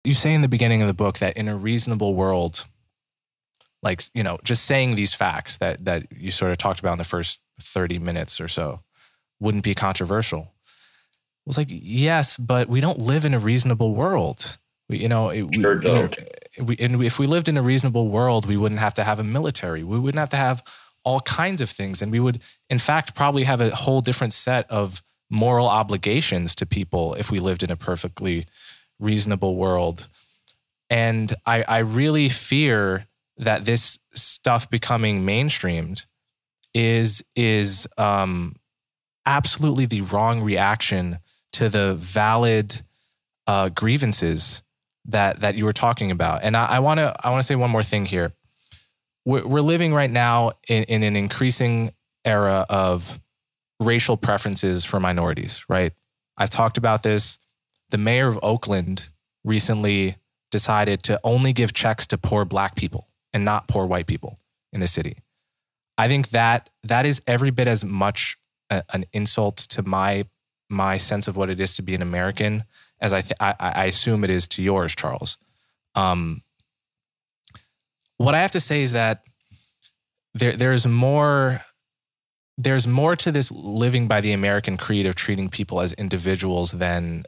You say in the beginning of the book that in a reasonable world, like, just saying these facts that you sort of talked about in the first 30 minutes or so wouldn't be controversial. It was like, yes, but we don't live in a reasonable world. Sure don't. And if we lived in a reasonable world, we wouldn't have to have a military. We wouldn't have to have all kinds of things. And we would, in fact, probably have a whole different set of moral obligations to people if we lived in a perfectly reasonable world. And I really fear that this stuff becoming mainstreamed is absolutely the wrong reaction to the valid grievances that you were talking about. And I want to say one more thing here. We're living right now in an increasing era of racial preferences for minorities, right? I've talked about this. The mayor of Oakland recently decided to only give checks to poor Black people and not poor white people in the city. I think that is every bit as much an insult to my sense of what it is to be an American as I assume it is to yours, Charles. What I have to say is that there's more to this living by the American creed of treating people as individuals than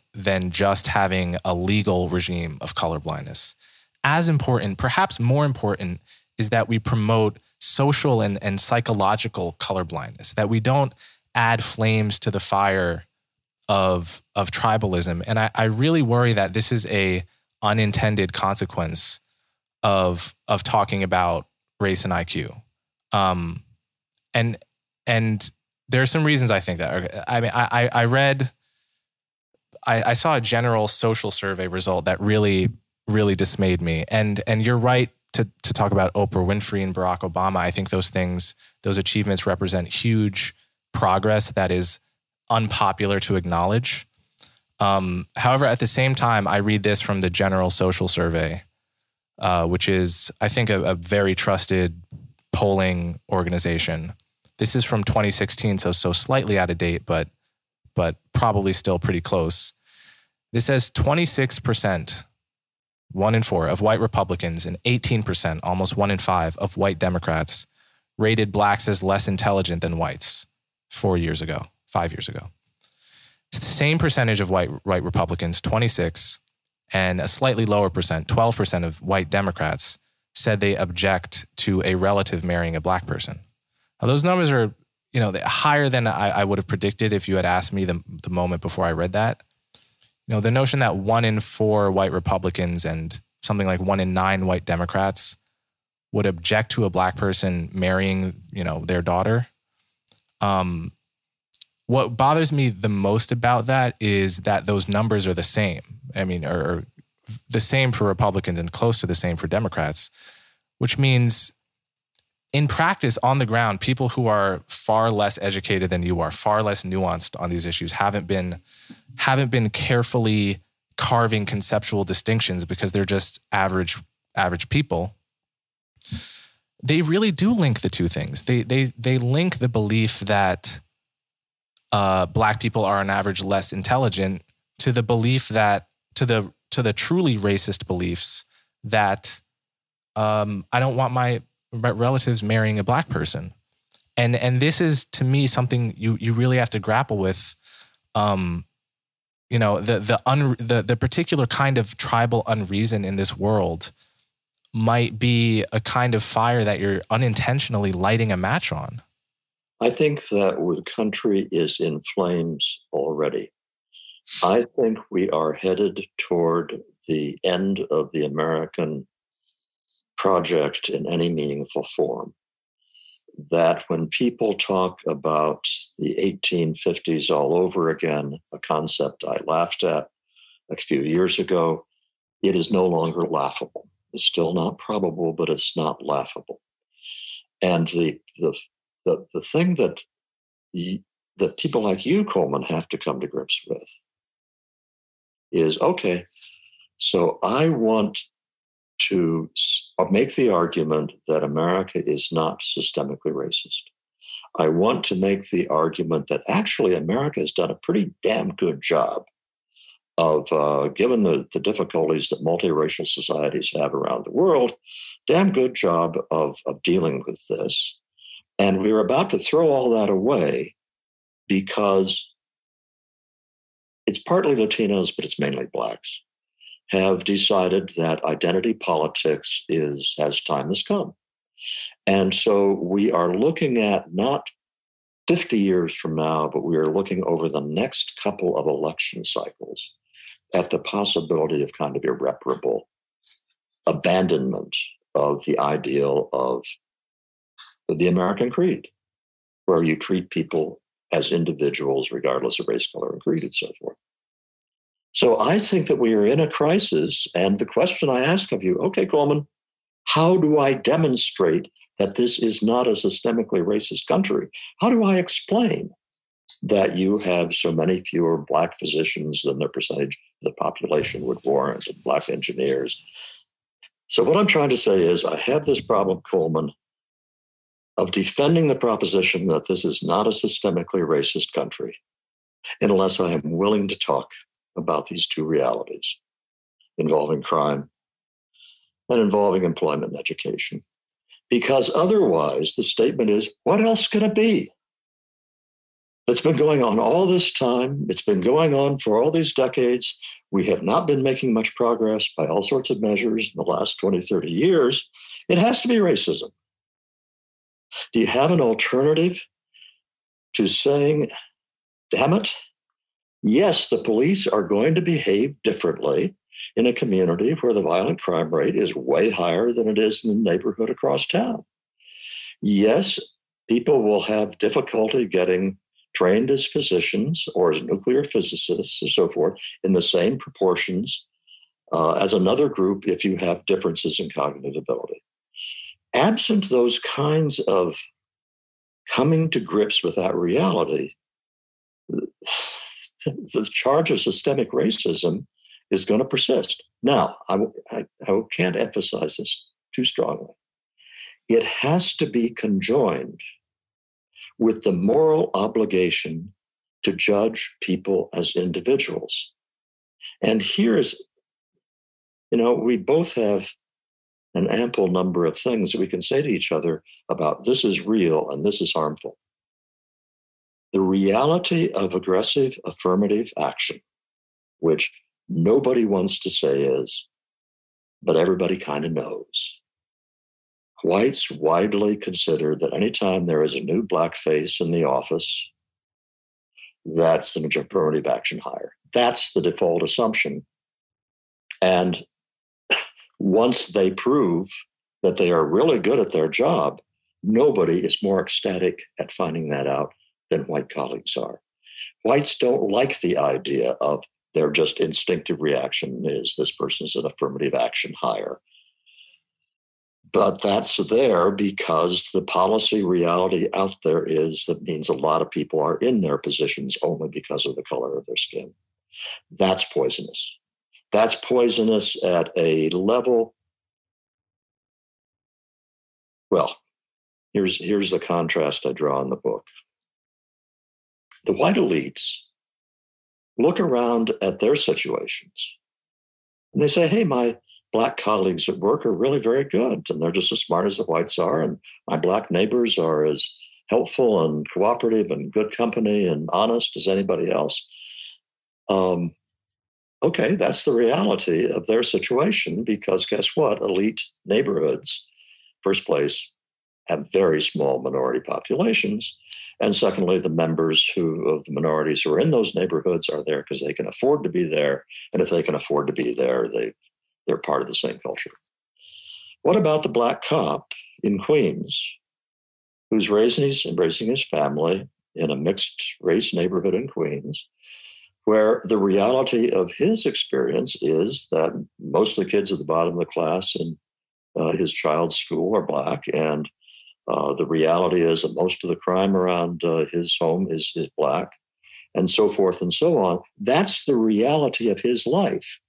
just having a legal regime of colorblindness. As important, perhaps more important, is that we promote social and psychological colorblindness, that we don't add flames to the fire of tribalism. And I really worry that this is a unintended consequence of talking about race and IQ. And there are some reasons I think that. I mean, I saw a general social survey result that really, really dismayed me. And you're right to talk about Oprah Winfrey and Barack Obama. I think those achievements represent huge progress that is unpopular to acknowledge. However, at the same time, I read this from the General Social Survey, which is, I think, a very trusted polling organization. This is from 2016, so slightly out of date, but probably still pretty close. This says 26%, 1 in 4, of white Republicans and 18%, almost 1 in 5, of white Democrats rated Blacks as less intelligent than whites 5 years ago. It's the same percentage of white Republicans, 26, and a slightly lower percent, 12% of white Democrats said they object to a relative marrying a Black person. Now, those numbers are, higher than I would have predicted if you had asked me the moment before I read that. The notion that 1 in 4 white Republicans and something like 1 in 9 white Democrats would object to a Black person marrying, their daughter. What bothers me the most about that is that those numbers are the same. I mean, or the same for Republicans and close to the same for Democrats, which means in practice, on the ground, people who are far less educated than you are, far less nuanced on these issues, haven't been carefully carving conceptual distinctions because they're just average people. They really do link the two things. They link the belief that Black people are on average less intelligent to the belief that to the truly racist beliefs that I don't want my relatives marrying a Black person. And this is, to me, something you really have to grapple with. The particular kind of tribal unreason in this world might be a kind of fire that you're unintentionally lighting a match on. I think that the country is in flames already. I think we are headed toward the end of the American project in any meaningful form. That when people talk about the 1850s all over again, a concept I laughed at a few years ago, it is no longer laughable. It's still not probable, but it's not laughable. And the thing that people like you, Coleman, have to come to grips with is, okay, so I want to make the argument that America is not systemically racist. I want to make the argument that actually America has done a pretty damn good job of, given the difficulties that multiracial societies have around the world, damn good job of dealing with this. And we were about to throw all that away because it's partly Latinos, but it's mainly Blacks, have decided that identity politics as time has come. And so we are looking at not 50 years from now, but we are looking over the next couple of election cycles at the possibility of kind of irreparable abandonment of the ideal of the American creed, where you treat people as individuals regardless of race, color, and creed, and so forth. So I think that we are in a crisis. And the question I ask of you, okay, Coleman, how do I demonstrate that this is not a systemically racist country? How do I explain that you have so many fewer Black physicians than the percentage of the population would warrant, and Black engineers? So what I'm trying to say is I have this problem, Coleman, of defending the proposition that this is not a systemically racist country unless I am willing to talk about these two realities involving crime and involving employment and education. Because otherwise, the statement is, what else can it be? That's been going on all this time. It's been going on for all these decades. We have not been making much progress by all sorts of measures in the last 20, 30 years. It has to be racism. Do you have an alternative to saying, damn it, yes, the police are going to behave differently in a community where the violent crime rate is way higher than it is in the neighborhood across town? Yes, people will have difficulty getting trained as physicians or as nuclear physicists or so forth in the same proportions as another group if you have differences in cognitive ability. Absent those kinds of coming to grips with that reality, the charge of systemic racism is going to persist. Now, I can't emphasize this too strongly. It has to be conjoined with the moral obligation to judge people as individuals. And here is, we both have an ample number of things that we can say to each other about this is real and this is harmful. The reality of aggressive affirmative action, which nobody wants to say is, but everybody kind of knows. Whites widely consider that anytime there is a new Black face in the office, that's an affirmative action hire. That's the default assumption. And once they prove that they are really good at their job, nobody is more ecstatic at finding that out than white colleagues are. Whites don't like the idea of their just instinctive reaction is this person's an affirmative action hire. But that's there because the policy reality out there is that means a lot of people are in their positions only because of the color of their skin. That's poisonous. That's poisonous at a level. Well, here's the contrast I draw in the book. The white elites look around at their situations and they say, hey, my Black colleagues at work are really very good, and they're just as smart as the whites are, and my Black neighbors are as helpful and cooperative and good company and honest as anybody else. Okay, that's the reality of their situation because guess what? Elite neighborhoods, first place, have very small minority populations. And secondly, the members of the minorities who are in those neighborhoods are there because they can afford to be there. And if they can afford to be there, they're part of the same culture. What about the Black cop in Queens who's embracing his family in a mixed race neighborhood in Queens, where the reality of his experience is that most of the kids at the bottom of the class in his child's school are Black, and the reality is that most of the crime around his home is Black, and so forth and so on. That's the reality of his life.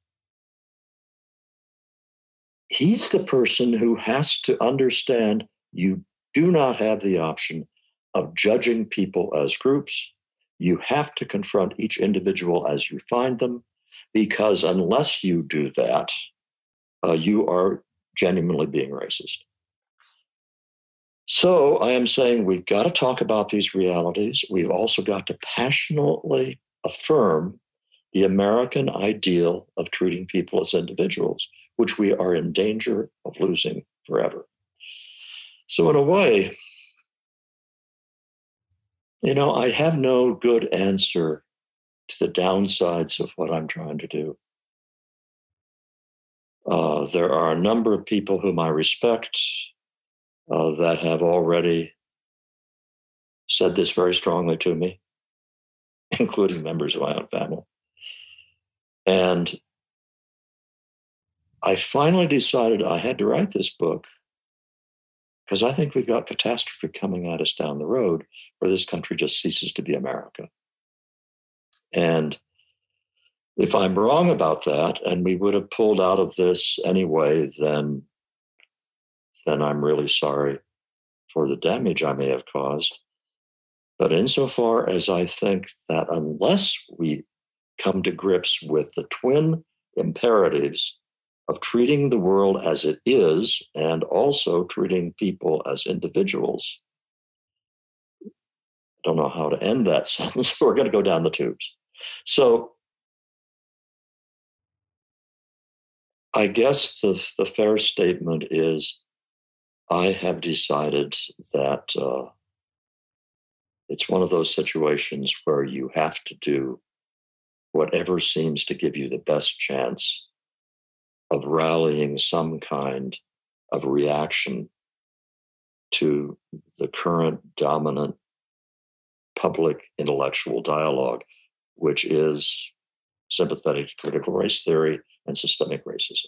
He's the person who has to understand you do not have the option of judging people as groups. You have to confront each individual as you find them. because unless you do that, you are genuinely being racist. So I am saying we've got to talk about these realities. We've also got to passionately affirm the American ideal of treating people as individuals, which we are in danger of losing forever. So in a way, I have no good answer to the downsides of what I'm trying to do. There are a number of people whom I respect that have already said this very strongly to me, including members of my own family. And I finally decided I had to write this book because I think we've got catastrophe coming at us down the road where this country just ceases to be America. And if I'm wrong about that, and we would have pulled out of this anyway, then I'm really sorry for the damage I may have caused. But insofar as I think that unless we come to grips with the twin imperatives of treating the world as it is and also treating people as individuals, I don't know how to end that sentence. We're going to go down the tubes. So I guess the fair statement is I have decided that it's one of those situations where you have to do whatever seems to give you the best chance of rallying some kind of reaction to the current dominant public intellectual dialogue, which is sympathetic to critical race theory and systemic racism.